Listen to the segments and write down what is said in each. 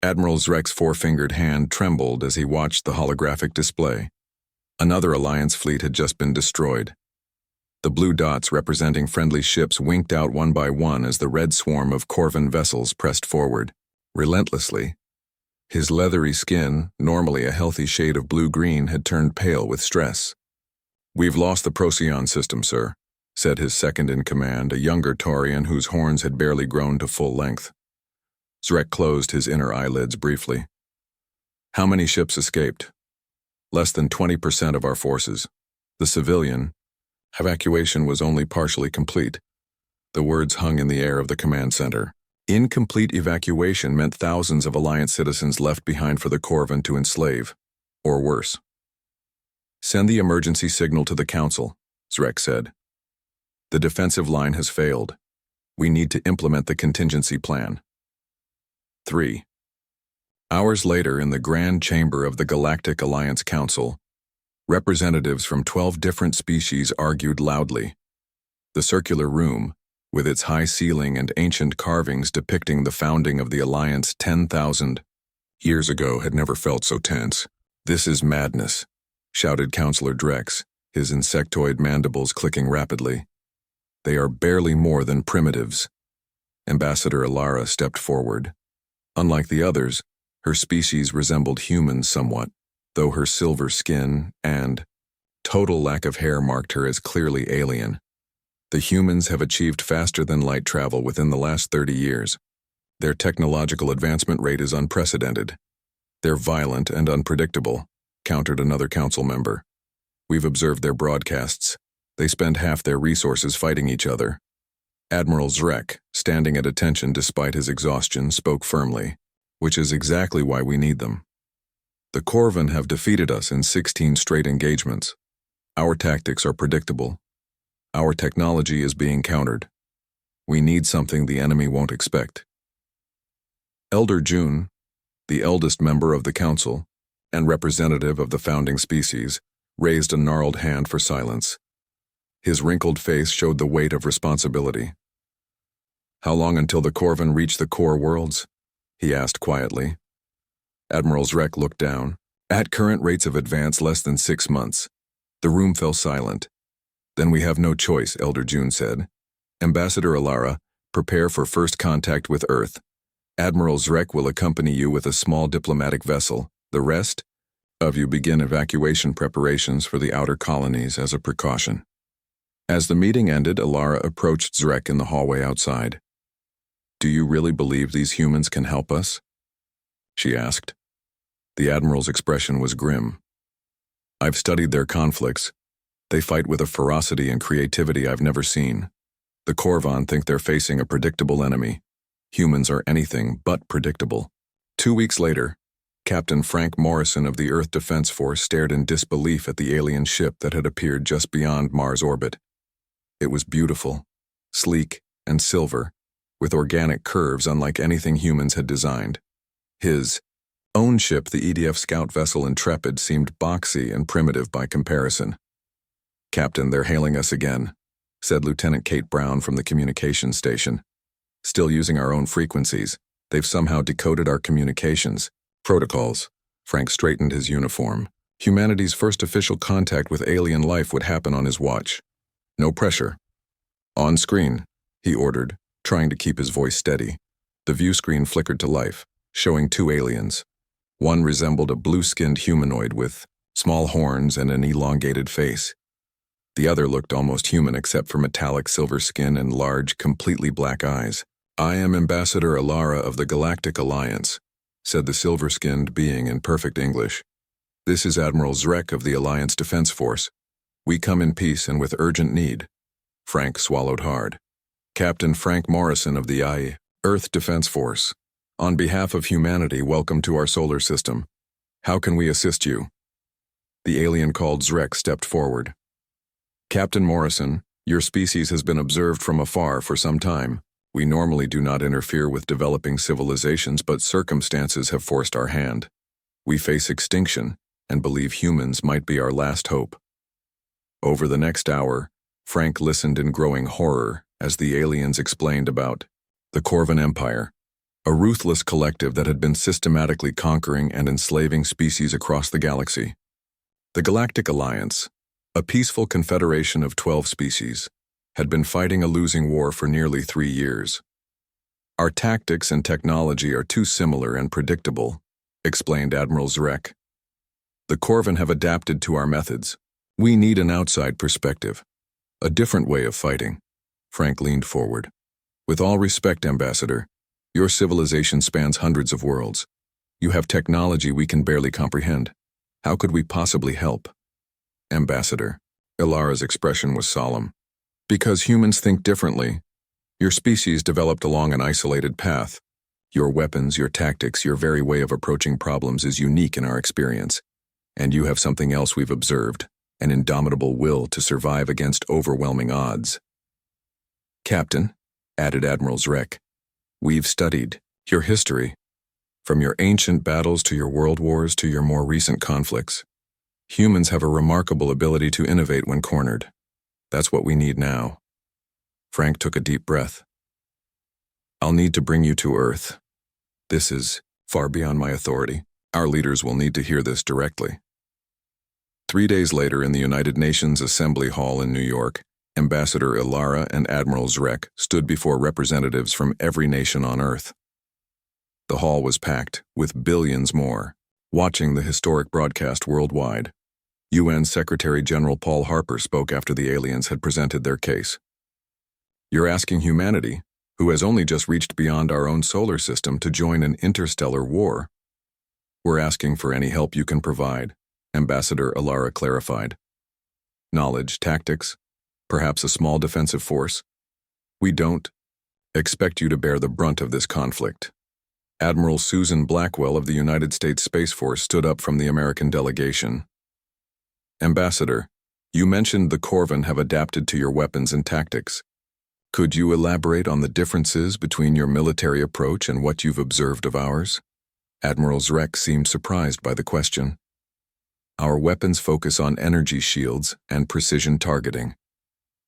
Admiral Zrek's four-fingered hand trembled as he watched the holographic display. Another Alliance fleet had just been destroyed. The blue dots representing friendly ships winked out one by one as the red swarm of Corvan vessels pressed forward, relentlessly. His leathery skin, normally a healthy shade of blue-green, had turned pale with stress. "We've lost the Procyon system, sir," said his second-in-command, a younger Taurian whose horns had barely grown to full length. Zrek closed his inner eyelids briefly. "How many ships escaped?" "Less than 20% of our forces. The civilian evacuation was only partially complete." The words hung in the air of the command center. Incomplete evacuation meant thousands of Alliance citizens left behind for the Corvan to enslave, or worse. "Send the emergency signal to the Council," Zrek said. "The defensive line has failed. We need to implement the contingency plan." 3. Hours later, in the Grand Chamber of the Galactic Alliance Council, representatives from 12 different species argued loudly. The circular room, with its high ceiling and ancient carvings depicting the founding of the Alliance 10,000 years ago, had never felt so tense. "This is madness," shouted Councillor Drex, his insectoid mandibles clicking rapidly. "They are barely more than primitives." Ambassador Alara stepped forward. Unlike the others, her species resembled humans somewhat, though her silver skin and total lack of hair marked her as clearly alien. "The humans have achieved faster-than-light travel within the last 30 years. Their technological advancement rate is unprecedented. They're violent and unpredictable," countered another council member. "We've observed their broadcasts. They spend half their resources fighting each other." Admiral Zrek, standing at attention despite his exhaustion, spoke firmly, "Which is exactly why we need them. The Corvan have defeated us in 16 straight engagements. Our tactics are predictable. Our technology is being countered. We need something the enemy won't expect." Elder June, the eldest member of the council and representative of the founding species, raised a gnarled hand for silence. His wrinkled face showed the weight of responsibility. "How long until the Corvan reach the core worlds?" he asked quietly. Admiral Zrek looked down. "At current rates of advance, less than 6 months." The room fell silent. "Then we have no choice," Elder June said. "Ambassador Alara, prepare for first contact with Earth. Admiral Zrek will accompany you with a small diplomatic vessel. The rest of you begin evacuation preparations for the outer colonies as a precaution." As the meeting ended, Alara approached Zrek in the hallway outside. "Do you really believe these humans can help us?" she asked. The Admiral's expression was grim. "I've studied their conflicts. They fight with a ferocity and creativity I've never seen. The Corvan think they're facing a predictable enemy. Humans are anything but predictable." 2 weeks later, Captain Frank Morrison of the Earth Defense Force stared in disbelief at the alien ship that had appeared just beyond Mars' orbit. It was beautiful, sleek, and silver, with organic curves unlike anything humans had designed. His own ship, the EDF scout vessel Intrepid, seemed boxy and primitive by comparison. "Captain, they're hailing us again," said Lieutenant Kate Brown from the communications station. "Still using our own frequencies. They've somehow decoded our communications protocols." Frank straightened his uniform. Humanity's first official contact with alien life would happen on his watch. "No pressure." "On screen," he ordered, trying to keep his voice steady. The view screen flickered to life, showing 2 aliens. One resembled a blue-skinned humanoid with small horns and an elongated face. The other looked almost human except for metallic silver skin and large, completely black eyes. "I am Ambassador Alara of the Galactic Alliance," said the silver-skinned being in perfect English. "This is Admiral Zrek of the Alliance Defense Force. We come in peace and with urgent need." Frank swallowed hard. "Captain Frank Morrison of the Earth Defense Force. On behalf of humanity, welcome to our solar system. How can we assist you?" The alien called Zrek stepped forward. "Captain Morrison, your species has been observed from afar for some time. We normally do not interfere with developing civilizations, but circumstances have forced our hand. We face extinction and believe humans might be our last hope." Over the next hour, Frank listened in growing horror as the aliens explained about the Corvan Empire, a ruthless collective that had been systematically conquering and enslaving species across the galaxy. The Galactic Alliance, a peaceful confederation of 12 species, had been fighting a losing war for nearly 3 years. Our tactics and technology are too similar and predictable, explained Admiral Zrek. The Corvin have adapted to our methods. We need an outside perspective, a different way of fighting. Frank leaned forward. With all respect, Ambassador, your civilization spans hundreds of worlds. You have technology we can barely comprehend. How could we possibly help? Ambassador, Ilara's expression was solemn. Because humans think differently. Your species developed along an isolated path. Your weapons, your tactics, your very way of approaching problems is unique in our experience. And you have something else we've observed, an indomitable will to survive against overwhelming odds. Captain, added Admiral Zrek, we've studied your history, from your ancient battles to your world wars to your more recent conflicts. Humans have a remarkable ability to innovate when cornered. That's what we need now. Frank took a deep breath. I'll need to bring you to Earth. This is far beyond my authority. Our leaders will need to hear this directly. 3 days later, in the United Nations Assembly Hall in New York, Ambassador Ilara and Admiral Zrek stood before representatives from every nation on Earth. The hall was packed, with billions more, watching the historic broadcast worldwide. UN Secretary-General Paul Harper spoke after the aliens had presented their case. You're asking humanity, who has only just reached beyond our own solar system, to join an interstellar war. We're asking for any help you can provide, Ambassador Ilara clarified. Knowledge, tactics, perhaps a small defensive force. We don't expect you to bear the brunt of this conflict. Admiral Susan Blackwell of the United States Space Force stood up from the American delegation. Ambassador, you mentioned the Corvin have adapted to your weapons and tactics. Could you elaborate on the differences between your military approach and what you've observed of ours? Admiral Zrek seemed surprised by the question. Our weapons focus on energy shields and precision targeting.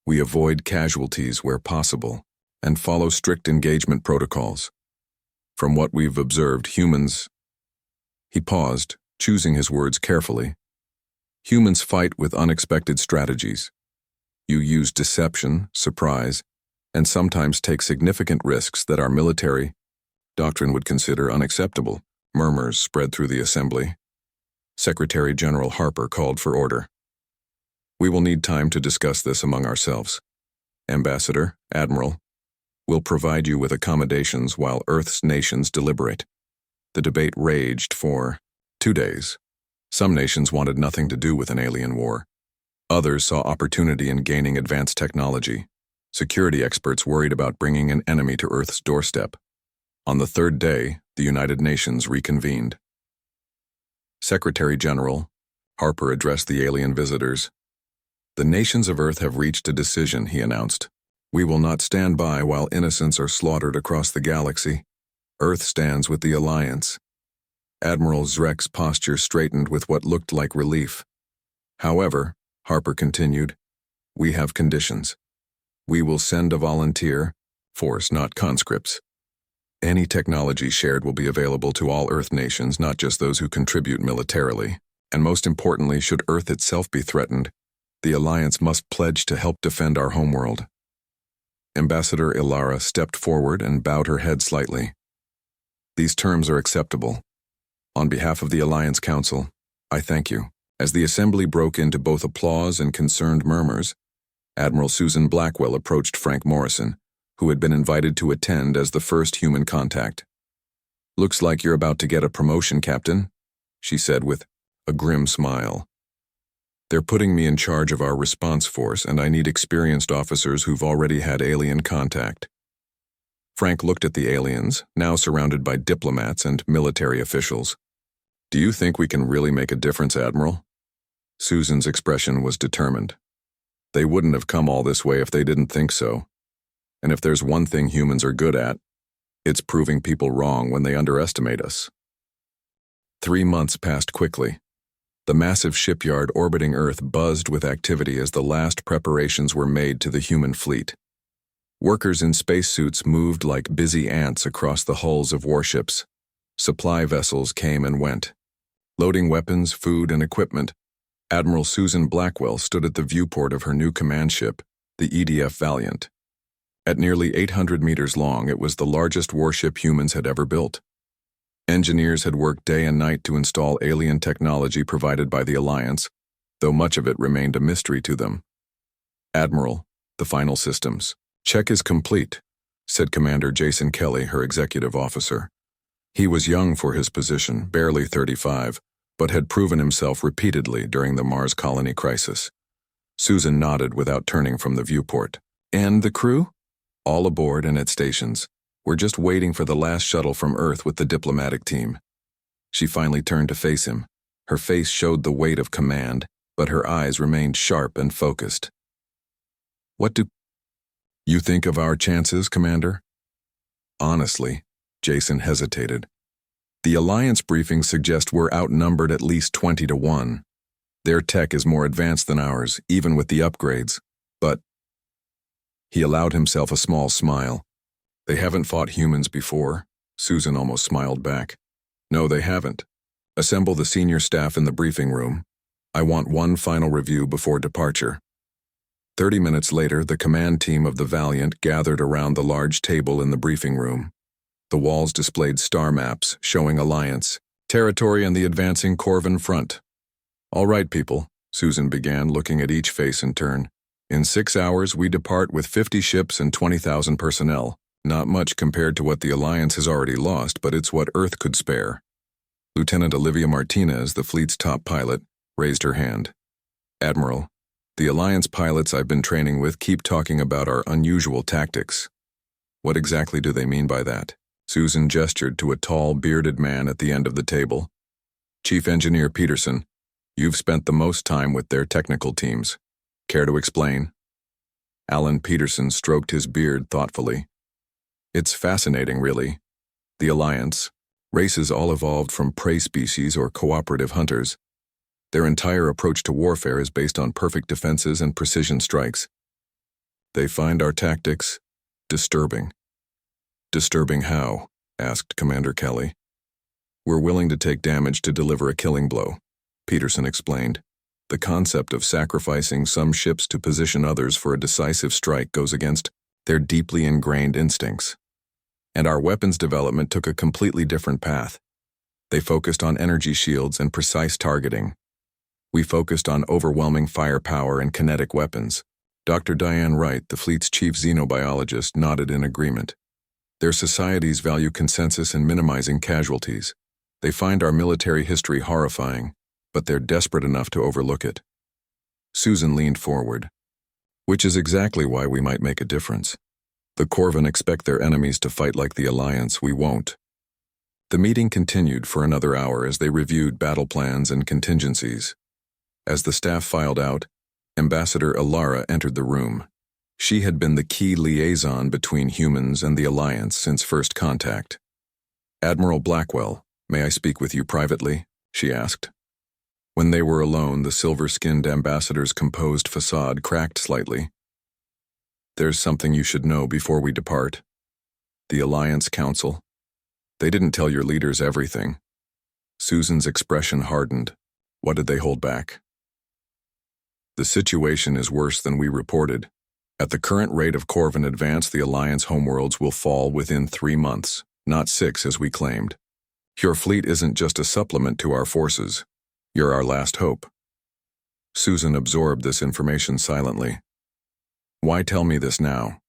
We avoid casualties where possible and follow strict engagement protocols. From what we've observed, humans... He paused, choosing his words carefully. Humans fight with unexpected strategies. You use deception, surprise, and sometimes take significant risks that our military doctrine would consider unacceptable. Murmurs spread through the assembly. Secretary-General Harper called for order. We will need time to discuss this among ourselves. Ambassador, Admiral, we'll provide you with accommodations while Earth's nations deliberate. The debate raged for 2 days. Some nations wanted nothing to do with an alien war. Others saw opportunity in gaining advanced technology. Security experts worried about bringing an enemy to Earth's doorstep. On the 3rd day, the United Nations reconvened. Secretary-General Harper addressed the alien visitors. The nations of Earth have reached a decision, he announced. We will not stand by while innocents are slaughtered across the galaxy. Earth stands with the Alliance. Admiral Zrek's posture straightened with what looked like relief. However, Harper continued, we have conditions. We will send a volunteer force, not conscripts. Any technology shared will be available to all Earth nations, not just those who contribute militarily. And most importantly, should Earth itself be threatened, the Alliance must pledge to help defend our homeworld. Ambassador Ilara stepped forward and bowed her head slightly. These terms are acceptable. On behalf of the Alliance Council, I thank you. As the assembly broke into both applause and concerned murmurs, Admiral Susan Blackwell approached Frank Morrison, who had been invited to attend as the first human contact. Looks like you're about to get a promotion, Captain, she said with a grim smile. They're putting me in charge of our response force, and I need experienced officers who've already had alien contact. Frank looked at the aliens, now surrounded by diplomats and military officials. Do you think we can really make a difference, Admiral? Susan's expression was determined. They wouldn't have come all this way if they didn't think so. And if there's one thing humans are good at, it's proving people wrong when they underestimate us. 3 months passed quickly. The massive shipyard orbiting Earth buzzed with activity as the last preparations were made to the human fleet. Workers in spacesuits moved like busy ants across the hulls of warships. Supply vessels came and went. Loading weapons, food, and equipment, Admiral Susan Blackwell stood at the viewport of her new command ship, the EDF Valiant. At nearly 800 meters long, it was the largest warship humans had ever built. Engineers had worked day and night to install alien technology provided by the Alliance, though much of it remained a mystery to them. Admiral, the final systems. Check is complete, said Commander Jason Kelly, her executive officer. He was young for his position, barely 35, but had proven himself repeatedly during the Mars colony crisis. Susan nodded without turning from the viewport. And the crew? All aboard and at stations. We're just waiting for the last shuttle from Earth with the diplomatic team. She finally turned to face him. Her face showed the weight of command, but her eyes remained sharp and focused. What do you think of our chances, Commander? Honestly, Jason hesitated. The Alliance briefings suggest we're outnumbered at least 20 to 1. Their tech is more advanced than ours, even with the upgrades. But he allowed himself a small smile. They haven't fought humans before. Susan almost smiled back. No, they haven't. Assemble the senior staff in the briefing room. I want one final review before departure. 30 minutes later, the command team of the Valiant gathered around the large table in the briefing room. The walls displayed star maps showing Alliance, territory, and the advancing Corvin front. All right, people, Susan began, looking at each face in turn. In 6 hours, we depart with 50 ships and 20,000 personnel. Not much compared to what the Alliance has already lost, but it's what Earth could spare. Lieutenant Olivia Martinez, the fleet's top pilot, raised her hand. Admiral, the Alliance pilots I've been training with keep talking about our unusual tactics. What exactly do they mean by that? Susan gestured to a tall, bearded man at the end of the table. Chief Engineer Peterson, you've spent the most time with their technical teams. Care to explain? Alan Peterson stroked his beard thoughtfully. It's fascinating, really. The Alliance, races all evolved from prey species or cooperative hunters. Their entire approach to warfare is based on perfect defenses and precision strikes. They find our tactics disturbing. Disturbing how? Asked Commander Kelly. We're willing to take damage to deliver a killing blow, Peterson explained. The concept of sacrificing some ships to position others for a decisive strike goes against their deeply ingrained instincts. And our weapons development took a completely different path. They focused on energy shields and precise targeting. We focused on overwhelming firepower and kinetic weapons. Dr. Diane Wright, the fleet's chief xenobiologist, nodded in agreement. Their societies value consensus and minimizing casualties. They find our military history horrifying, but they're desperate enough to overlook it. Susan leaned forward. Which is exactly why we might make a difference. The Corvin expect their enemies to fight like the Alliance. We won't. The meeting continued for another hour as they reviewed battle plans and contingencies. As the staff filed out, Ambassador Ilara entered the room. She had been the key liaison between humans and the Alliance since first contact. Admiral Blackwell, may I speak with you privately? She asked. When they were alone, the silver-skinned ambassador's composed facade cracked slightly. There's something you should know before we depart. The Alliance Council. They didn't tell your leaders everything. Susan's expression hardened. What did they hold back? The situation is worse than we reported. At the current rate of Corvin advance, the Alliance homeworlds will fall within 3 months, not 6 as we claimed. Your fleet isn't just a supplement to our forces. You're our last hope. Susan absorbed this information silently. Why tell me this now?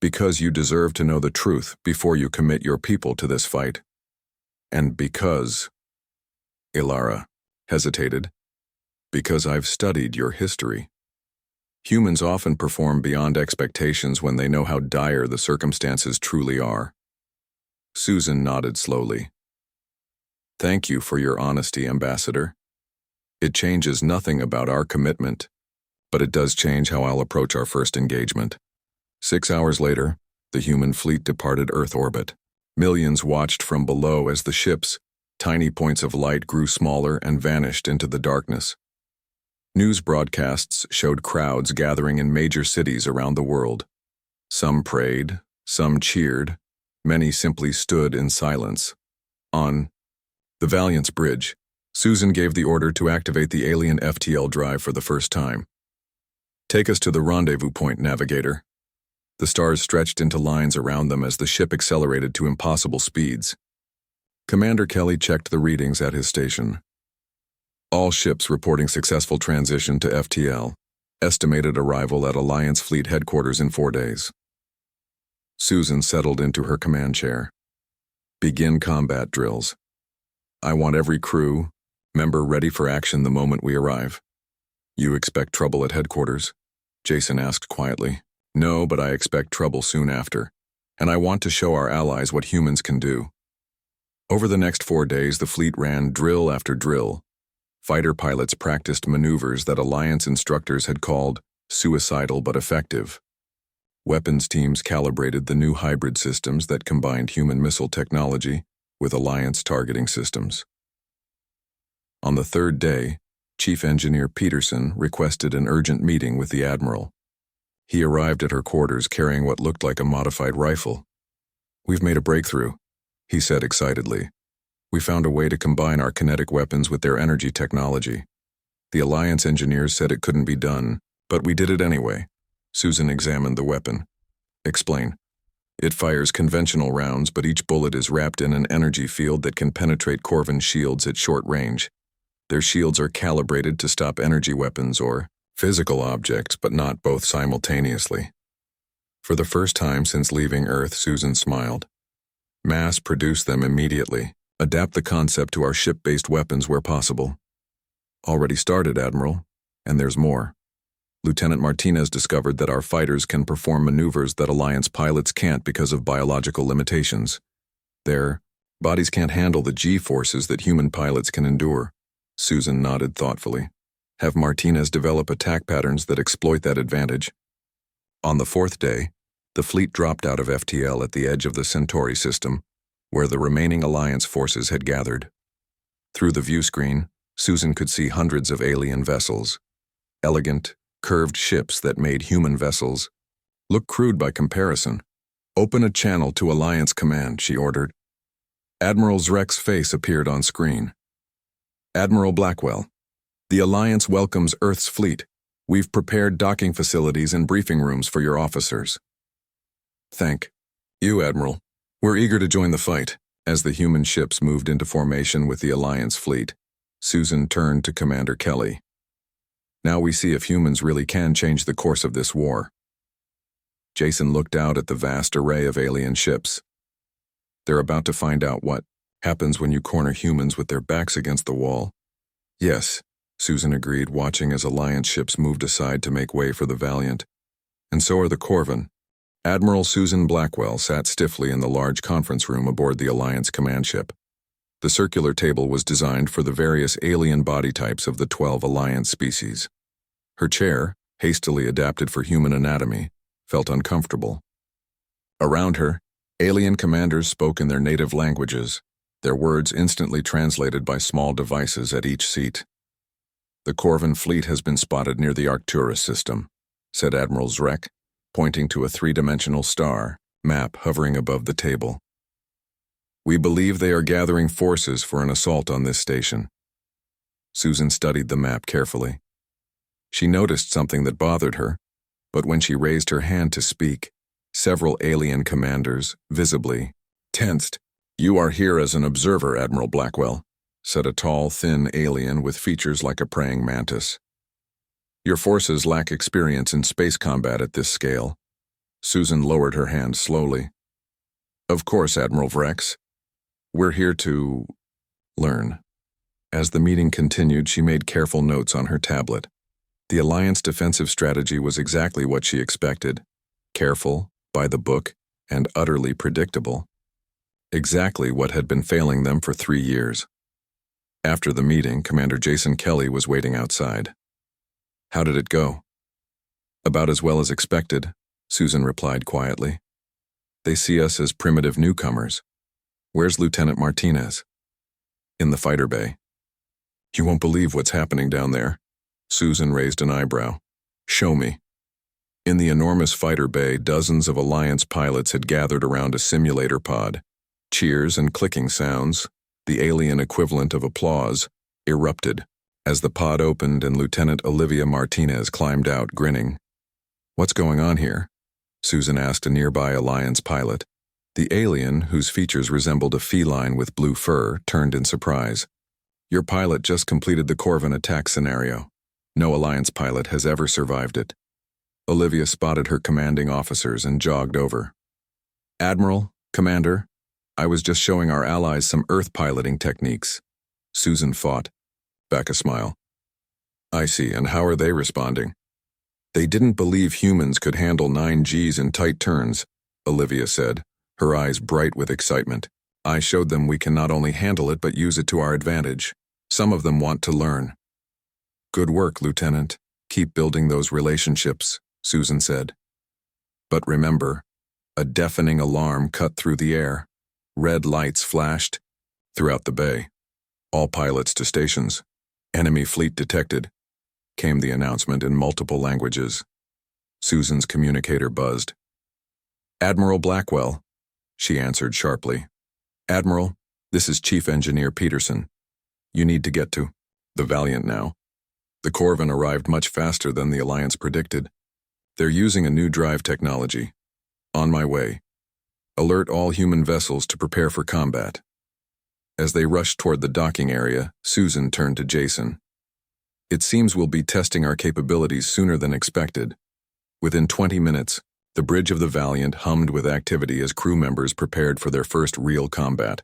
Because you deserve to know the truth before you commit your people to this fight. And because, Ilara hesitated, because I've studied your history. Humans often perform beyond expectations when they know how dire the circumstances truly are. Susan nodded slowly. Thank you for your honesty, Ambassador. It changes nothing about our commitment, but it does change how I'll approach our first engagement. 6 hours later, the human fleet departed Earth orbit. Millions watched from below as the ships, tiny points of light, grew smaller and vanished into the darkness. News broadcasts showed crowds gathering in major cities around the world. Some prayed, some cheered, many simply stood in silence. On the Valiant's bridge, Susan gave the order to activate the alien FTL drive for the first time. "Take us to the rendezvous point, navigator." The stars stretched into lines around them as the ship accelerated to impossible speeds. Commander Kelly checked the readings at his station. All ships reporting successful transition to FTL. Estimated arrival at Alliance Fleet headquarters in 4 days. Susan settled into her command chair. "Begin combat drills. I want every crew member ready for action the moment we arrive." "You expect trouble at headquarters?" Jason asked quietly. "No, but I expect trouble soon after, and I want to show our allies what humans can do." Over the next 4 days, the fleet ran drill after drill. Fighter pilots practiced maneuvers that Alliance instructors had called suicidal but effective. Weapons teams calibrated the new hybrid systems that combined human missile technology with Alliance targeting systems. On the 3rd day, Chief Engineer Peterson requested an urgent meeting with the Admiral. He arrived at her quarters carrying what looked like a modified rifle. "We've made a breakthrough," he said excitedly. "We found a way to combine our kinetic weapons with their energy technology. The Alliance engineers said it couldn't be done, but we did it anyway." Susan examined the weapon. "Explain." "It fires conventional rounds, but each bullet is wrapped in an energy field that can penetrate Corvin shields at short range. Their shields are calibrated to stop energy weapons or physical objects, but not both simultaneously." For the first time since leaving Earth, Susan smiled. "Mass produce them immediately. Adapt the concept to our ship-based weapons where possible." "Already started, Admiral, and there's more. Lieutenant Martinez discovered that our fighters can perform maneuvers that Alliance pilots can't because of biological limitations. Their bodies can't handle the G-forces that human pilots can endure." Susan nodded thoughtfully. "Have Martinez develop attack patterns that exploit that advantage." On the 4th day, the fleet dropped out of FTL at the edge of the Centauri system, where the remaining Alliance forces had gathered. Through the view screen, Susan could see hundreds of alien vessels. Elegant, curved ships that made human vessels look crude by comparison. "Open a channel to Alliance Command," she ordered. Admiral Zrek's face appeared on screen. "Admiral Blackwell, the Alliance welcomes Earth's fleet. We've prepared docking facilities and briefing rooms for your officers." "Thank you, Admiral. We're eager to join the fight." As the human ships moved into formation with the Alliance fleet, Susan turned to Commander Kelly. "Now we see if humans really can change the course of this war." Jason looked out at the vast array of alien ships. "They're about to find out what happens when you corner humans with their backs against the wall." "Yes," Susan agreed, watching as Alliance ships moved aside to make way for the Valiant. "And so are the Corvin." Admiral Susan Blackwell sat stiffly in the large conference room aboard the Alliance command ship. The circular table was designed for the various alien body types of the 12 Alliance species. Her chair, hastily adapted for human anatomy, felt uncomfortable. Around her, alien commanders spoke in their native languages, their words instantly translated by small devices at each seat. "The Corvin fleet has been spotted near the Arcturus system," said Admiral Zrek, pointing to a 3-dimensional star map hovering above the table. "We believe they are gathering forces for an assault on this station." Susan studied the map carefully. She noticed something that bothered her, but when she raised her hand to speak, several alien commanders, visibly tensed. "You are here as an observer, Admiral Blackwell," said a tall, thin alien with features like a praying mantis. "Your forces lack experience in space combat at this scale." Susan lowered her hand slowly. "Of course, Admiral Vrex. We're here to learn." As the meeting continued, she made careful notes on her tablet. The Alliance defensive strategy was exactly what she expected. Careful, by the book, and utterly predictable. Exactly what had been failing them for 3 years. After the meeting, Commander Jason Kelly was waiting outside. "How did it go?" "About as well as expected," Susan replied quietly. "They see us as primitive newcomers." "Where's Lieutenant Martinez?" "In the fighter bay." "You won't believe what's happening down there." Susan raised an eyebrow. "Show me." In the enormous fighter bay, dozens of Alliance pilots had gathered around a simulator pod. Cheers and clicking sounds, the alien equivalent of applause, erupted as the pod opened and Lieutenant Olivia Martinez climbed out, grinning. "What's going on here?" Susan asked a nearby Alliance pilot. The alien, whose features resembled a feline with blue fur, turned in surprise. "Your pilot just completed the Corvin attack scenario. No Alliance pilot has ever survived it." Olivia spotted her commanding officers and jogged over. "Admiral, Commander, I was just showing our allies some Earth piloting techniques." Susan fought back a smile. "I see, and how are they responding?" "They didn't believe humans could handle 9Gs in tight turns," Olivia said, her eyes bright with excitement. "I showed them we can not only handle it but use it to our advantage. Some of them want to learn." "Good work, Lieutenant. Keep building those relationships," Susan said. But remember, a deafening alarm cut through the air. Red lights flashed throughout the bay. "All pilots to stations. Enemy fleet detected," came the announcement in multiple languages. Susan's communicator buzzed. "Admiral Blackwell," she answered sharply. "Admiral, this is Chief Engineer Peterson. You need to get to the Valiant now. The Corvin arrived much faster than the Alliance predicted. They're using a new drive technology. On my way. Alert all human vessels to prepare for combat." As they rushed toward the docking area, Susan turned to Jason. "It seems we'll be testing our capabilities sooner than expected." Within 20 minutes, the bridge of the Valiant hummed with activity as crew members prepared for their first real combat.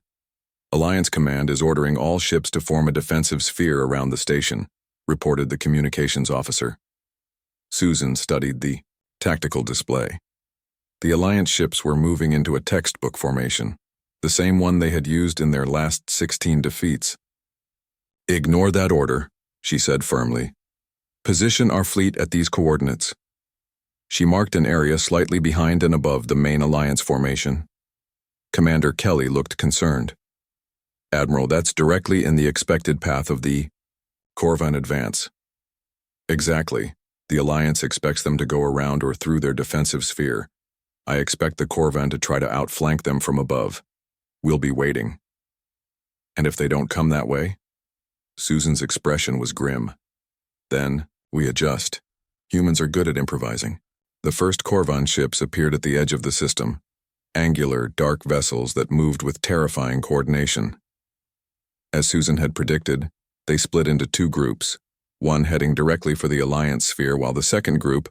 "Alliance Command is ordering all ships to form a defensive sphere around the station," reported the communications officer. Susan studied the tactical display. The Alliance ships were moving into a textbook formation, the same one they had used in their last 16 defeats. "Ignore that order," she said firmly. "Position our fleet at these coordinates." She marked an area slightly behind and above the main Alliance formation. Commander Kelly looked concerned. "Admiral, that's directly in the expected path of the Corvin advance." "Exactly. The Alliance expects them to go around or through their defensive sphere. I expect the Corvin to try to outflank them from above. We'll be waiting." "And if they don't come that way?" Susan's expression was grim. "Then, we adjust. Humans are good at improvising." The first Corvin ships appeared at the edge of the system, angular, dark vessels that moved with terrifying coordination. As Susan had predicted, they split into two groups, one heading directly for the Alliance sphere while the second group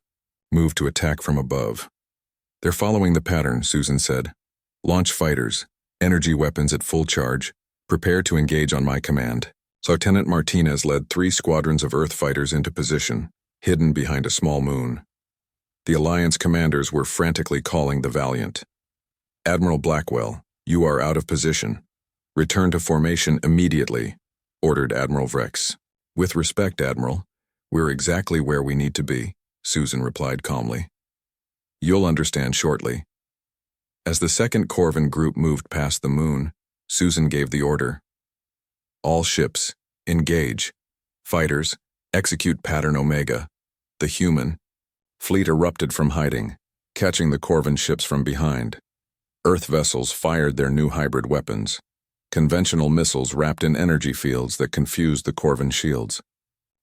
moved to attack from above. "They're following the pattern," Susan said. "Launch fighters, energy weapons at full charge, prepare to engage on my command." Lieutenant Martinez led 3 squadrons of Earth fighters into position, hidden behind a small moon. The Alliance commanders were frantically calling the Valiant. "Admiral Blackwell, you are out of position. Return to formation immediately," ordered Admiral Vrex. "With respect, Admiral, we're exactly where we need to be," Susan replied calmly. "You'll understand shortly." As the second Corvin group moved past the moon, Susan gave the order. "All ships, engage. Fighters, execute pattern Omega." The human fleet erupted from hiding, catching the Corvin ships from behind. Earth vessels fired their new hybrid weapons, conventional missiles wrapped in energy fields that confused the Corvin shields.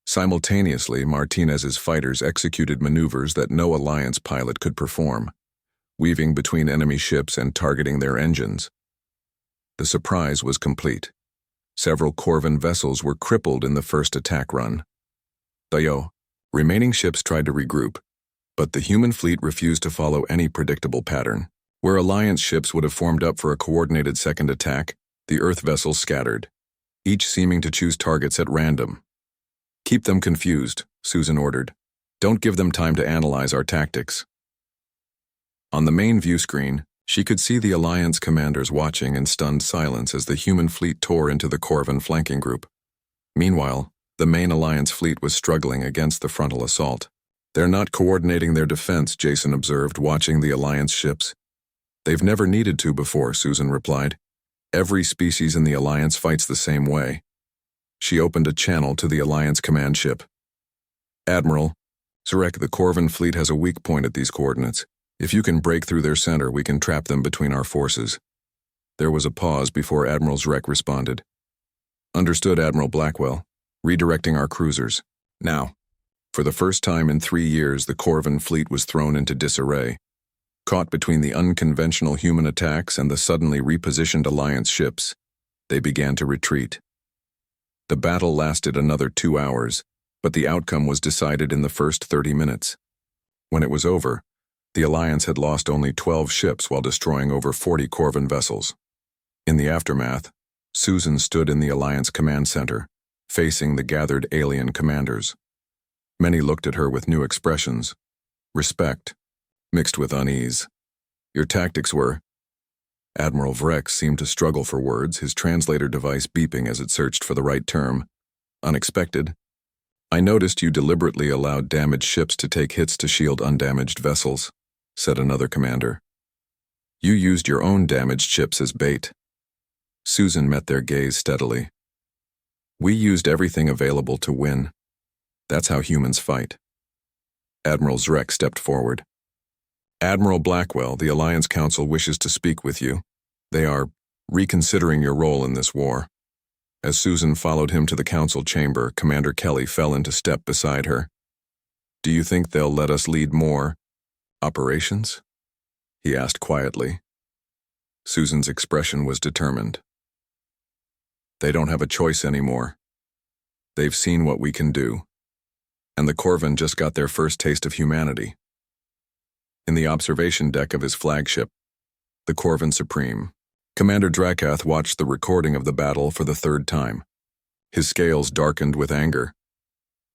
Simultaneously, Martinez's fighters executed maneuvers that no Alliance pilot could perform, weaving between enemy ships and targeting their engines. The surprise was complete. Several Corvin vessels were crippled in the first attack run. The remaining ships tried to regroup, but the human fleet refused to follow any predictable pattern. Where Alliance ships would have formed up for a coordinated second attack, the Earth vessels scattered, each seeming to choose targets at random. "Keep them confused," Susan ordered. "Don't give them time to analyze our tactics." On the main view screen, she could see the Alliance commanders watching in stunned silence as the human fleet tore into the Corvin flanking group. Meanwhile, the main Alliance fleet was struggling against the frontal assault. "They're not coordinating their defense," Jason observed, watching the Alliance ships. "They've never needed to before," Susan replied. "Every species in the Alliance fights the same way." She opened a channel to the Alliance command ship. "Admiral," Zarek, the Corvin fleet has a weak point at these coordinates. If you can break through their center, we can trap them between our forces. There was a pause before Admiral Zarek responded. Understood, Admiral Blackwell. Redirecting our cruisers. Now. For the first time in 3 years, the Corvin fleet was thrown into disarray. Caught between the unconventional human attacks and the suddenly repositioned Alliance ships, they began to retreat. The battle lasted another 2 hours, but the outcome was decided in the first 30 minutes. When it was over, the Alliance had lost only 12 ships while destroying over 40 Corvin vessels. In the aftermath, Susan stood in the Alliance command center, facing the gathered alien commanders. Many looked at her with new expressions. Respect, mixed with unease. Your tactics were... Admiral Vrek seemed to struggle for words, his translator device beeping as it searched for the right term. Unexpected. I noticed you deliberately allowed damaged ships to take hits to shield undamaged vessels, said another commander. You used your own damaged ships as bait. Susan met their gaze steadily. We used everything available to win. That's how humans fight. Admiral Zrek stepped forward. Admiral Blackwell, the Alliance Council wishes to speak with you. They are reconsidering your role in this war. As Susan followed him to the council chamber, Commander Kelly fell into step beside her. Do you think they'll let us lead more operations? He asked quietly. Susan's expression was determined. They don't have a choice anymore. They've seen what we can do. And the Corvin just got their first taste of humanity. In the observation deck of his flagship, the Corvin Supreme, Commander Drakath watched the recording of the battle for the 3rd time. His scales darkened with anger.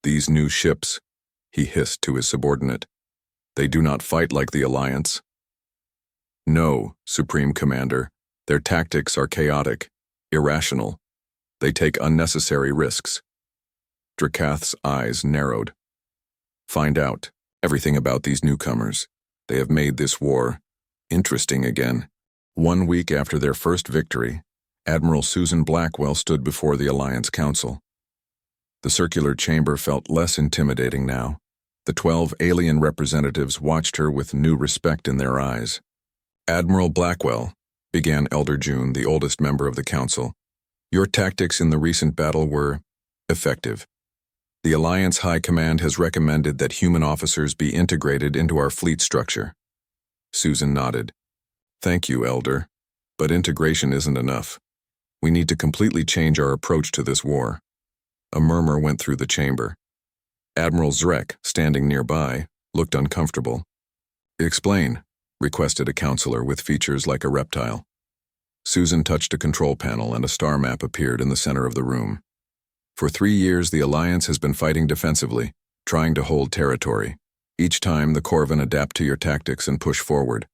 These new ships, he hissed to his subordinate. They do not fight like the Alliance. No, Supreme Commander, their tactics are chaotic, irrational. They take unnecessary risks. Drakath's eyes narrowed. Find out everything about these newcomers. They have made this war interesting again. 1 week after their first victory, Admiral Susan Blackwell stood before the Alliance Council. The circular chamber felt less intimidating now. The 12 alien representatives watched her with new respect in their eyes. Admiral Blackwell, began Elder June, the oldest member of the council, your tactics in the recent battle were effective. The Alliance High Command has recommended that human officers be integrated into our fleet structure. Susan nodded. Thank you, Elder. But integration isn't enough. We need to completely change our approach to this war. A murmur went through the chamber. Admiral Zrek, standing nearby, looked uncomfortable. Explain, requested a counselor with features like a reptile. Susan touched a control panel and a star map appeared in the center of the room. For 3 years, the Alliance has been fighting defensively, trying to hold territory. Each time, the Corvin adapt to your tactics and push forward.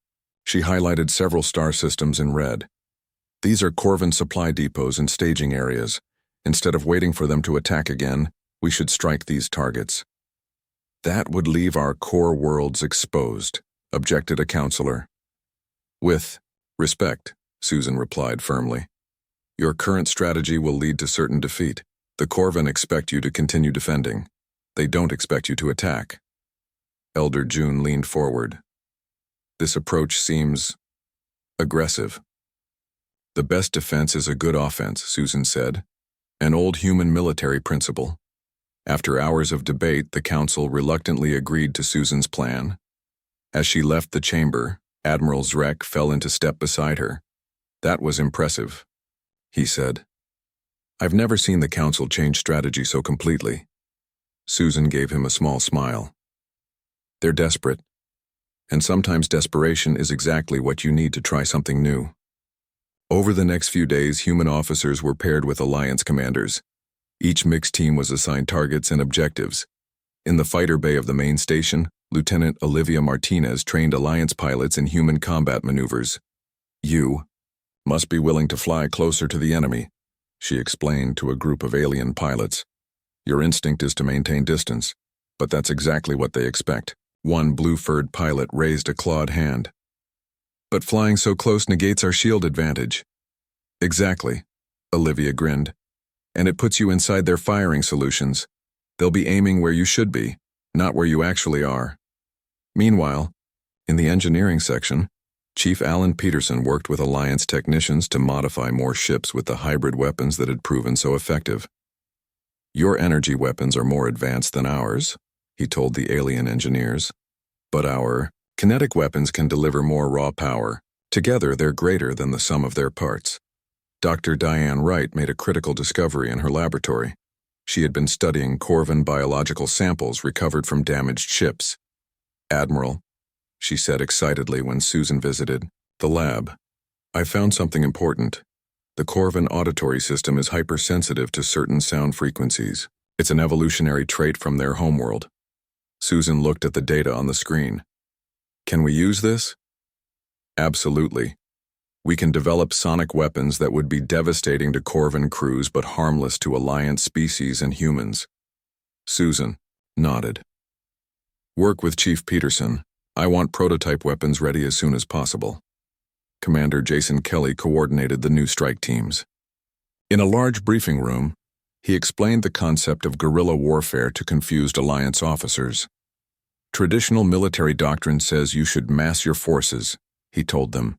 She highlighted several star systems in red. These are Corvin supply depots and staging areas. Instead of waiting for them to attack again, we should strike these targets. That would leave our core worlds exposed, objected a counselor. With respect, Susan replied firmly. Your current strategy will lead to certain defeat. The Corvin expect you to continue defending. They don't expect you to attack. Elder June leaned forward. This approach seems aggressive. The best defense is a good offense, Susan said. An old human military principle. After hours of debate, the council reluctantly agreed to Susan's plan. As she left the chamber, Admiral Zrek fell into step beside her. That was impressive, he said. I've never seen the council change strategy so completely. Susan gave him a small smile. They're desperate. And sometimes desperation is exactly what you need to try something new. Over the next few days, human officers were paired with Alliance commanders. Each mixed team was assigned targets and objectives. In the fighter bay of the main station, Lieutenant Olivia Martinez trained Alliance pilots in human combat maneuvers. You must be willing to fly closer to the enemy, she explained to a group of alien pilots. Your instinct is to maintain distance, but that's exactly what they expect. One blue-furred pilot raised a clawed hand. But flying so close negates our shield advantage. Exactly, Olivia grinned. And it puts you inside their firing solutions. They'll be aiming where you should be, Not where you actually are. Meanwhile, in the engineering section, Chief Alan Peterson worked with Alliance technicians to modify more ships with the hybrid weapons that had proven so effective. Your energy weapons are more advanced than ours, he told the alien engineers. But our kinetic weapons can deliver more raw power. Together, they're greater than the sum of their parts. Dr. Diane Wright made a critical discovery in her laboratory. She had been studying Corvan biological samples recovered from damaged ships. "Admiral," she said excitedly when Susan visited the lab, "I found something important. The Corvan auditory system is hypersensitive to certain sound frequencies. It's an evolutionary trait from their homeworld." Susan looked at the data on the screen. "Can we use this?" "Absolutely. We can develop sonic weapons that would be devastating to Corvan crews but harmless to Alliance species and humans." Susan nodded. "Work with Chief Peterson. I want prototype weapons ready as soon as possible." Commander Jason Kelly coordinated the new strike teams. In a large briefing room, he explained the concept of guerrilla warfare to confused Alliance officers. "Traditional military doctrine says you should mass your forces," he told them.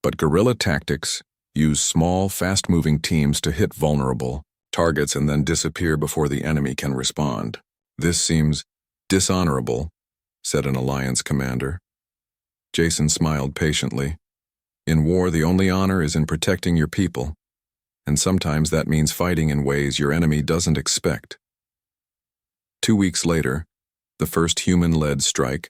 "But guerrilla tactics use small, fast-moving teams to hit vulnerable targets and then disappear before the enemy can respond. This seems dishonorable," said an Alliance commander. Jason smiled patiently. "In war, the only honor is in protecting your people, and sometimes that means fighting in ways your enemy doesn't expect." 2 weeks later, the first human-led strike,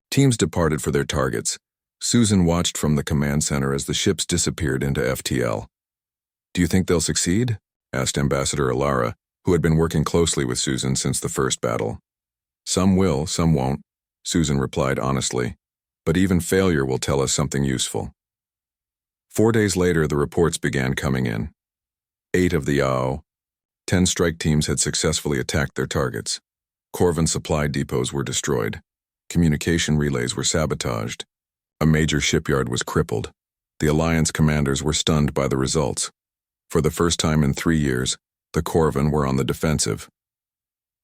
teams departed for their targets. Susan watched from the command center as the ships disappeared into FTL. "Do you think they'll succeed?" asked Ambassador Alara, who had been working closely with Susan since the first battle. "Some will, some won't," Susan replied honestly. "But even failure will tell us something useful." 4 days later, the reports began coming in. 8 of the AO, 10 strike teams had successfully attacked their targets. Corvan supply depots were destroyed. Communication relays were sabotaged. A major shipyard was crippled. The Alliance commanders were stunned by the results. For the first time in 3 years, the Corvan were on the defensive.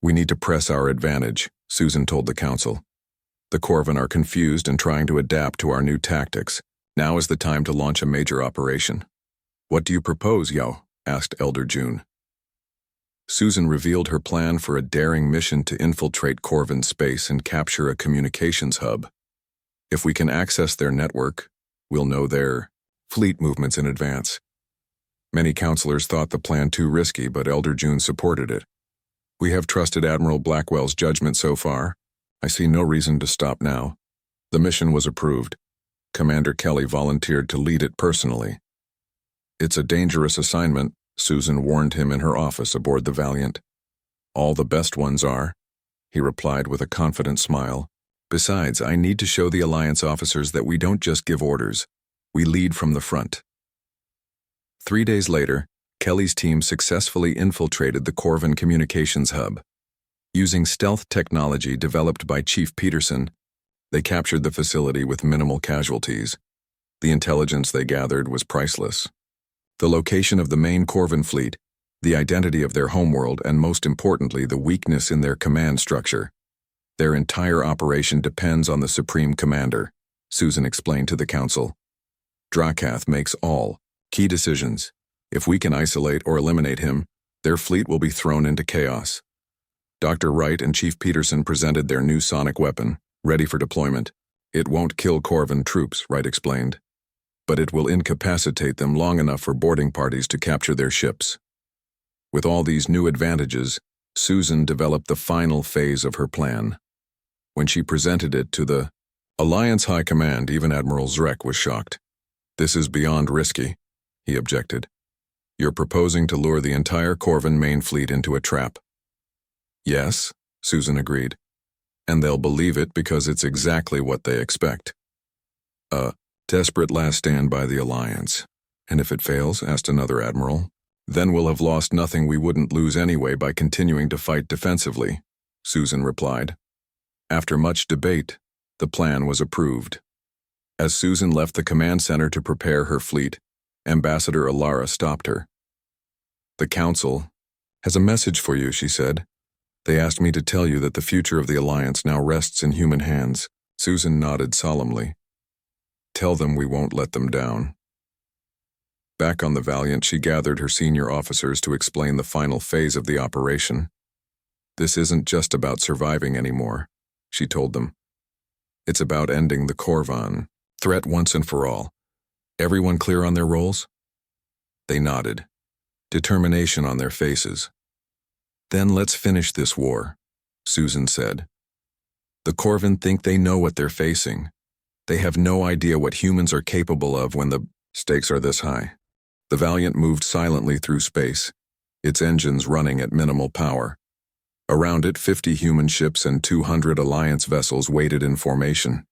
"We need to press our advantage," Susan told the Council. "The Corvan are confused and trying to adapt to our new tactics. Now is the time to launch a major operation." "What do you propose, Yao?" asked Elder June. Susan revealed her plan for a daring mission to infiltrate Corvan space and capture a communications hub. "If we can access their network, we'll know their fleet movements in advance." Many counselors thought the plan too risky, but Elder June supported it. "We have trusted Admiral Blackwell's judgment so far. I see no reason to stop now." The mission was approved. Commander Kelly volunteered to lead it personally. "It's a dangerous assignment," Susan warned him in her office aboard the Valiant. "All the best ones are," he replied with a confident smile. "Besides, I need to show the Alliance officers that we don't just give orders. We lead from the front." 3 days later, Kelly's team successfully infiltrated the Corvan communications hub. Using stealth technology developed by Chief Peterson, they captured the facility with minimal casualties. The intelligence they gathered was priceless. The location of the main Corvan fleet, the identity of their homeworld, and most importantly, the weakness in their command structure. "Their entire operation depends on the Supreme Commander," Susan explained to the Council. "Drakath makes all key decisions. If we can isolate or eliminate him, their fleet will be thrown into chaos." Dr. Wright and Chief Peterson presented their new sonic weapon, ready for deployment. "It won't kill Corvan troops," Wright explained, "but it will incapacitate them long enough for boarding parties to capture their ships." With all these new advantages, Susan developed the final phase of her plan. When she presented it to the Alliance High Command, even Admiral Zrek was shocked. "This is beyond risky," he objected. "You're proposing to lure the entire Corvan main fleet into a trap." "Yes," Susan agreed. "And they'll believe it because it's exactly what they expect. A desperate last stand by the Alliance. And if it fails," asked another admiral, "then we'll have lost nothing we wouldn't lose anyway by continuing to fight defensively," Susan replied. After much debate, the plan was approved. As Susan left the command center to prepare her fleet, Ambassador Alara stopped her. "The Council has a message for you," she said. They asked me to tell you that the future of the Alliance now rests in human hands. Susan nodded solemnly. Tell them we won't let them down. Back on the Valiant, she gathered her senior officers to explain the final phase of the operation. This isn't just about surviving anymore, she told them. It's about ending the Corvan threat once and for all. Everyone clear on their roles? They nodded, determination on their faces. Then let's finish this war, Susan said. The Corvan think they know what they're facing. They have no idea what humans are capable of when the stakes are this high. The Valiant moved silently through space, its engines running at minimal power. Around it, 50 human ships and 200 Alliance vessels waited in formation.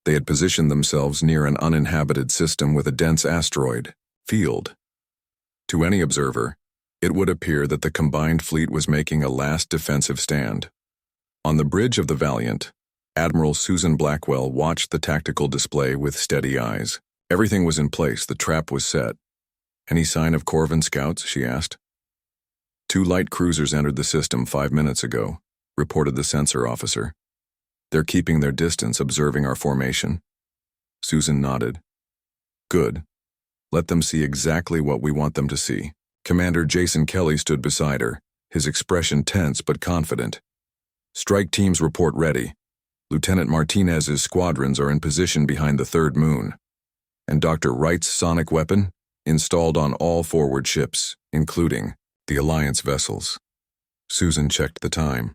They had positioned themselves near an uninhabited system with a dense asteroid field. To any observer, it would appear that the combined fleet was making a last defensive stand. On the bridge of the Valiant, Admiral Susan Blackwell watched the tactical display with steady eyes. Everything was in place, the trap was set. Any sign of Corvan scouts, she asked. 2 light cruisers entered the system 5 minutes ago, reported the sensor officer. They're keeping their distance, observing our formation. Susan nodded. Good. Let them see exactly what we want them to see. Commander Jason Kelly stood beside her, his expression tense but confident. Strike teams report ready. Lieutenant Martinez's squadrons are in position behind the third moon. And Dr. Wright's sonic weapon installed on all forward ships, including the Alliance vessels. Susan checked the time.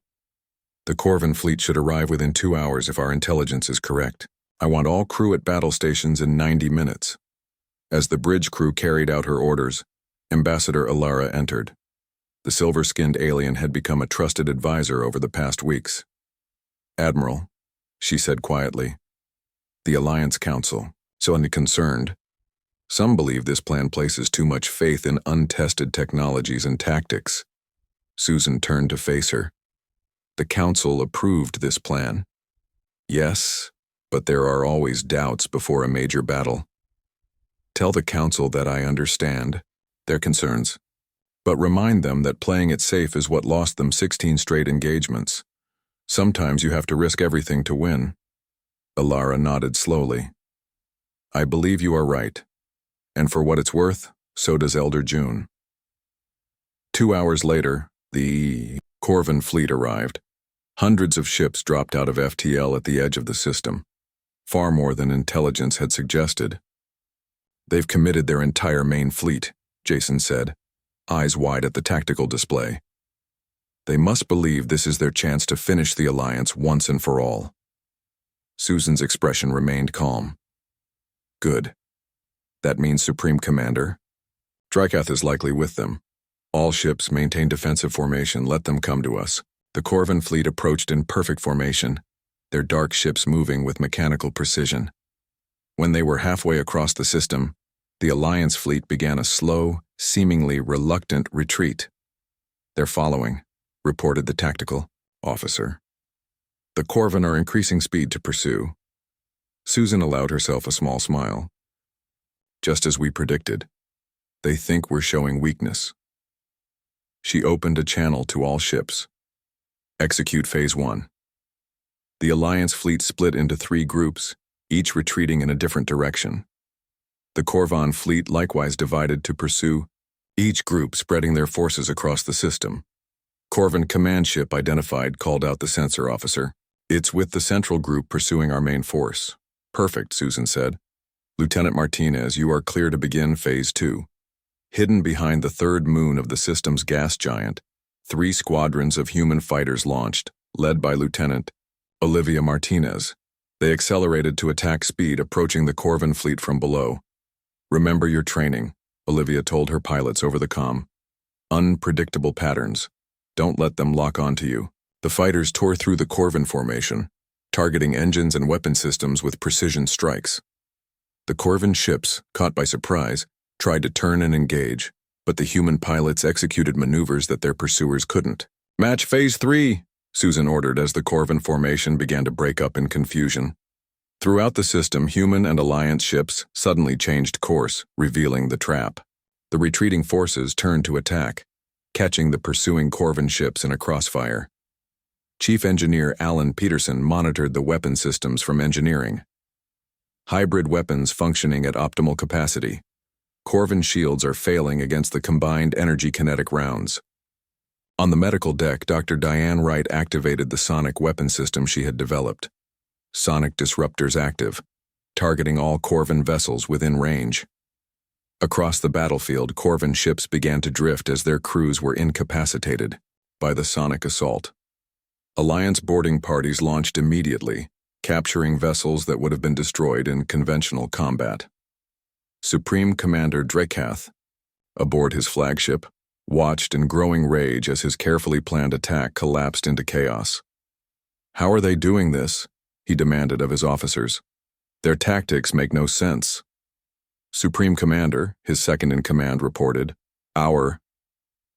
The Corvan fleet should arrive within 2 hours if our intelligence is correct. I want all crew at battle stations in 90 minutes. As the bridge crew carried out her orders, Ambassador Alara entered. The silver-skinned alien had become a trusted advisor over the past weeks. Admiral, she said quietly, the Alliance Council, so unconcerned. Some believe this plan places too much faith in untested technologies and tactics. Susan turned to face her. The Council approved this plan. Yes, but there are always doubts before a major battle. Tell the Council that I understand their concerns, but remind them that playing it safe is what lost them 16 straight engagements. Sometimes you have to risk everything to win. Alara nodded slowly. I believe you are right. And for what it's worth, so does Elder June. 2 hours later, the Corvan fleet arrived. Hundreds of ships dropped out of FTL at the edge of the system, far more than intelligence had suggested. They've committed their entire main fleet, Jason said, eyes wide at the tactical display. They must believe this is their chance to finish the Alliance once and for all. Susan's expression remained calm. Good. That means Supreme Commander. Drykath is likely with them. All ships maintain defensive formation. Let them come to us. The Corvan fleet approached in perfect formation, their dark ships moving with mechanical precision. When they were halfway across the system, the Alliance fleet began a slow, seemingly reluctant retreat. They're following, reported the tactical officer. The Corvan are increasing speed to pursue. Susan allowed herself a small smile. Just as we predicted. They think we're showing weakness. She opened a channel to all ships. Execute Phase 1. The Alliance fleet split into 3 groups, each retreating in a different direction. The Corvan fleet likewise divided to pursue, each group spreading their forces across the system. Corvan command ship identified called out the sensor officer. It's with the central group pursuing our main force. Perfect, Susan said. Lieutenant Martinez, you are clear to begin Phase 2. Hidden behind the third moon of the system's gas giant, 3 squadrons of human fighters launched, led by Lieutenant Olivia Martinez. They accelerated to attack speed, approaching the Corvan fleet from below. Remember your training, Olivia told her pilots over the comm. Unpredictable patterns. Don't let them lock onto you. The fighters tore through the Corvan formation, targeting engines and weapon systems with precision strikes. The Corvan ships, caught by surprise, tried to turn and engage, but the human pilots executed maneuvers that their pursuers couldn't. Match Phase 3, Susan ordered as the Corvan formation began to break up in confusion. Throughout the system, human and Alliance ships suddenly changed course, revealing the trap. The retreating forces turned to attack, catching the pursuing Corvan ships in a crossfire. Chief Engineer Alan Peterson monitored the weapon systems from engineering. Hybrid weapons functioning at optimal capacity. Corvin shields are failing against the combined energy kinetic rounds. On the medical deck, Dr. Diane Wright activated the sonic weapon system she had developed. Sonic disruptors active, targeting all Corvin vessels within range. Across the battlefield, Corvin ships began to drift as their crews were incapacitated by the sonic assault. Alliance boarding parties launched immediately, capturing vessels that would have been destroyed in conventional combat. Supreme Commander Drakath, aboard his flagship, watched in growing rage as his carefully planned attack collapsed into chaos. "How are they doing this?" he demanded of his officers. "Their tactics make no sense." Supreme Commander, his second-in-command, reported, "Our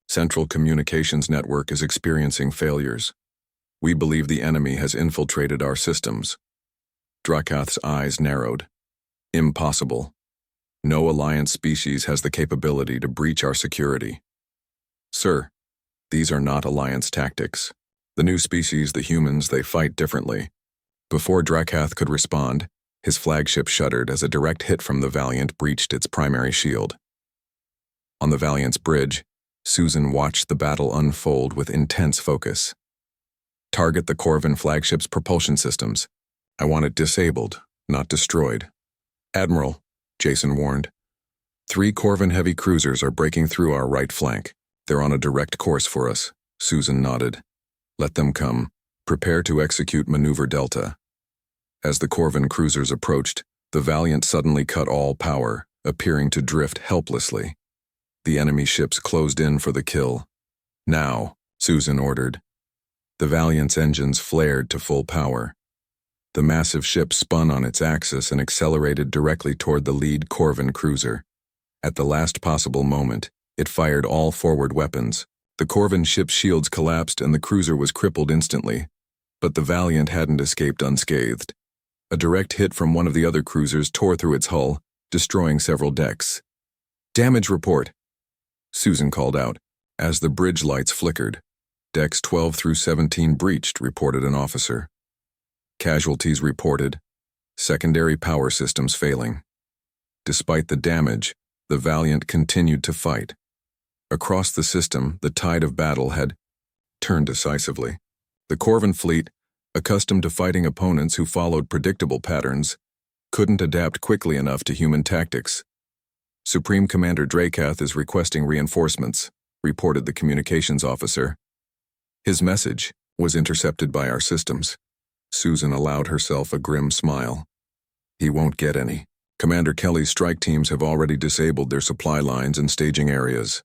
central communications network is experiencing failures. We believe the enemy has infiltrated our systems." Drakath's eyes narrowed. "Impossible. No Alliance species has the capability to breach our security." "Sir, these are not Alliance tactics. The new species, the humans, they fight differently." Before Drakath could respond, his flagship shuddered as a direct hit from the Valiant breached its primary shield. On the Valiant's bridge, Susan watched the battle unfold with intense focus. "Target the Corvin flagship's propulsion systems. I want it disabled, not destroyed." "Admiral," Jason warned, 3 Corvin heavy cruisers are breaking through our right flank. They're on a direct course for us." Susan nodded. "Let them come. Prepare to execute Maneuver Delta." As the Corvin cruisers approached, the Valiant suddenly cut all power, appearing to drift helplessly. The enemy ships closed in for the kill. "Now," Susan ordered. The Valiant's engines flared to full power. The massive ship spun on its axis and accelerated directly toward the lead Corvin cruiser. At the last possible moment, it fired all forward weapons. The Corvin ship's shields collapsed and the cruiser was crippled instantly. But the Valiant hadn't escaped unscathed. A direct hit from one of the other cruisers tore through its hull, destroying several decks. "Damage report," Susan called out, as the bridge lights flickered. "Decks 12 through 17 breached," reported an officer. "Casualties reported. Secondary power systems failing." Despite the damage, the Valiant continued to fight. Across the system, the tide of battle had turned decisively. The Corvin fleet, accustomed to fighting opponents who followed predictable patterns, couldn't adapt quickly enough to human tactics. "Supreme Commander Drakath is requesting reinforcements," reported the communications officer. His message was intercepted by our systems. Susan allowed herself a grim smile. "He won't get any. Commander Kelly's strike teams have already disabled their supply lines and staging areas."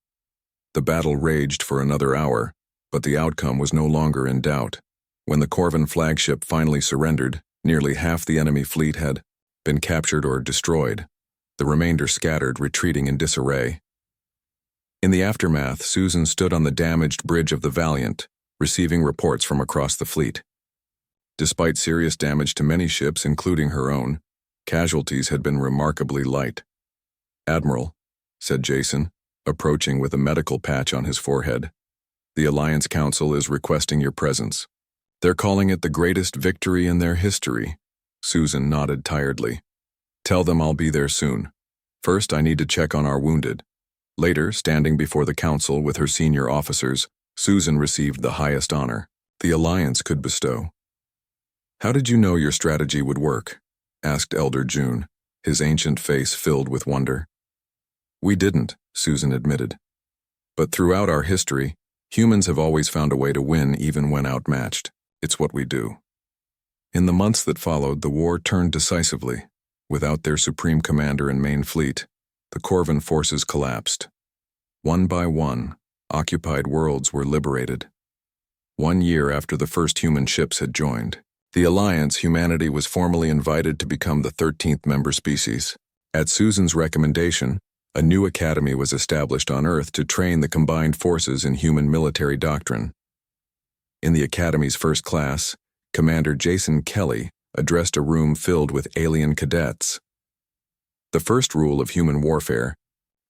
The battle raged for another hour, but the outcome was no longer in doubt. When the Corvin flagship finally surrendered, nearly half the enemy fleet had been captured or destroyed. The remainder scattered, retreating in disarray. In the aftermath, Susan stood on the damaged bridge of the Valiant, receiving reports from across the fleet. Despite serious damage to many ships, including her own, casualties had been remarkably light. "Admiral," said Jason, approaching with a medical patch on his forehead, "the Alliance Council is requesting your presence. They're calling it the greatest victory in their history." Susan nodded tiredly. "Tell them I'll be there soon. First, I need to check on our wounded." Later, standing before the council with her senior officers, Susan received the highest honor the Alliance could bestow. "How did you know your strategy would work?" asked Elder June, his ancient face filled with wonder. "We didn't," Susan admitted. "But throughout our history, humans have always found a way to win even when outmatched. It's what we do." In the months that followed, the war turned decisively. Without their supreme commander and main fleet, the Corvin forces collapsed. One by one, occupied worlds were liberated. 1 year after the first human ships had joined the Alliance, humanity was formally invited to become the 13th member species. At Susan's recommendation, a new academy was established on Earth to train the combined forces in human military doctrine. In the academy's first class, Commander Jason Kelly addressed a room filled with alien cadets. "The first rule of human warfare,"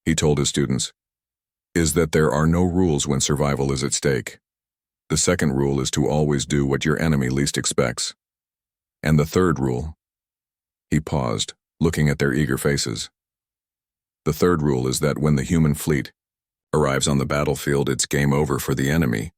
he told his students, "is that there are no rules when survival is at stake. The second rule is to always do what your enemy least expects. And the third rule? He paused, looking at their eager faces. The third rule is that when the human fleet arrives on the battlefield, it's game over for the enemy.